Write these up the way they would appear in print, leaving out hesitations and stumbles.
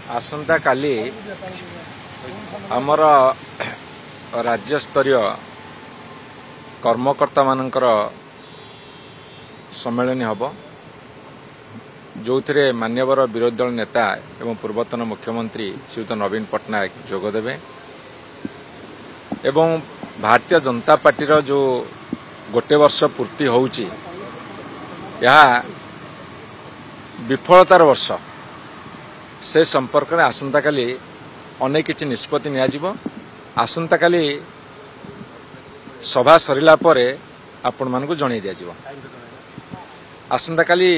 आसंता काली आमर राज्य स्तरीय कर्मकर्ता मानकर सम्मेलन हब जो थे मान्यवर विरोधी दल नेता एवं पूर्वतन मुख्यमंत्री श्रीयुत नवीन पट्टनायक जोगदेवे एवं भारतीय जनता पार्टी जो गोटे वर्ष पूर्ति होउची विफलतार वर्ष से संपर्क में आसंता काली अनेक किसी निष्पत्ति नियाजिबो। आसंता काली सभा सरिला परे आपण मानकु जणाई दियाजिबो। आसंता काली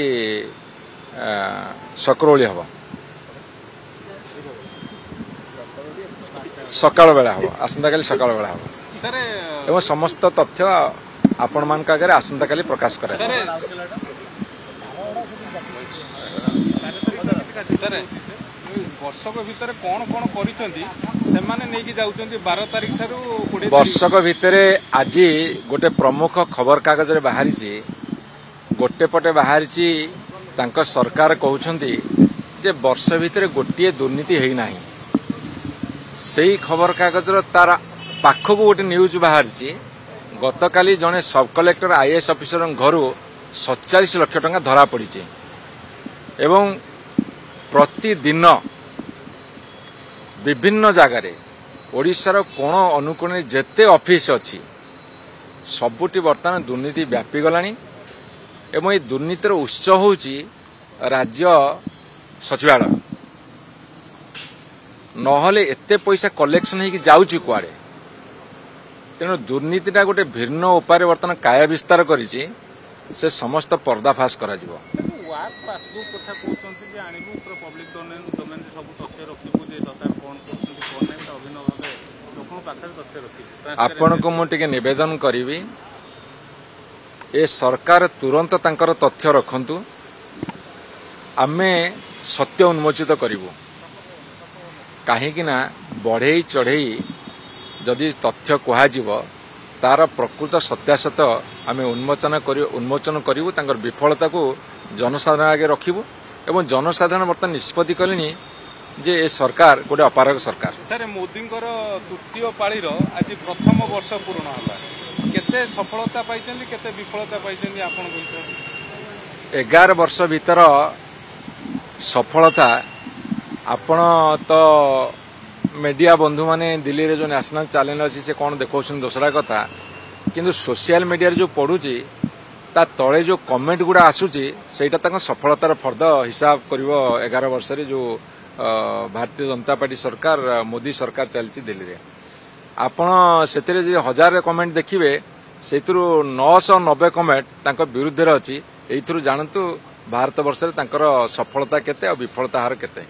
सकरोली हब सकाळ बेला हब आसंता काली सकाळ बेला हब एवं समस्त तथ्य आपण मानक आगे आसंता काली प्रकाश करे। वर्षक भितर कौन कौन कर 12 तारीख ठारू वर्षक भितर आज गोटे प्रमुख खबर कागज बाहरी गोटे पटे बाहरी तांका सरकार कहउछंती जे वर्ष भितर गोटे दुर्नीति है ना से खबर कागज तार पाखक गोटे न्यूज बाहरी गतकाली जड़े सब कलेक्टर आईएएस ऑफिसर घर 47 लाख टंका धरा पड़ी एवं प्रतिदिन विभिन्न जगार ओडिशार कोण अनुकोण जेते ऑफिस अच्छी सबुटी बर्तमान दुर्नीति व्यापी गलानी एवं ये दुर्नीतिर उत्स होउची राज्य सचिवालय नहले एते पैसा कलेक्शन होगी जाउची कुआडे तेणु दुर्नीतिटा गोटे भिन्न उपाय बर्तमान काय विस्तार करिछि से समस्त पर्दाफाश करा जिवो। आपण को मुझे निवेदन करी ए सरकार तुरंत तांकर तथ्य रखंतु आमे सत्य उन्मोचित करिवु काहेकि ना बढ़ई चढ़ई जदि तथ्य कह तार प्रकृत सत्यासत आमे उन्मोचन करिवु तांकर विफलता को जनसाधारण आगे रखिबु एवं जनसाधारण बर्तमान निष्पत्ति कलेनी जे ए सरकार गोटे अपारग सरकार। सर मोदी तृतीय पाळी आज प्रथम वर्ष पूर्ण होला केते सफलता पाइछन केते विफलता पाइछन आपण कहिसो 11 वर्ष भीतर सफलता आपण तो मीडिया बंधु माने दिल्ली रे जो नेशनल चैनल अछि से कोन देखौछन दोसरा कथा किंतु सोशल मीडिया रे जो पढुची ता तळे जो कमेंट गुडा आसुची सेटा तक सफलतार फर्द हिसाब करिवो 11 वर्ष रे जो भारतीय जनता पार्टी सरकार मोदी सरकार चलती दिल्ली रे आपण सेतरे जे 1000 कमेंट देखिबे सेतरु 990 कमेंट तांको विरुद्ध रे अछि एइथरु जानंतु भारत वर्ष रे तांकर सफलता केते और विफलता हार केते।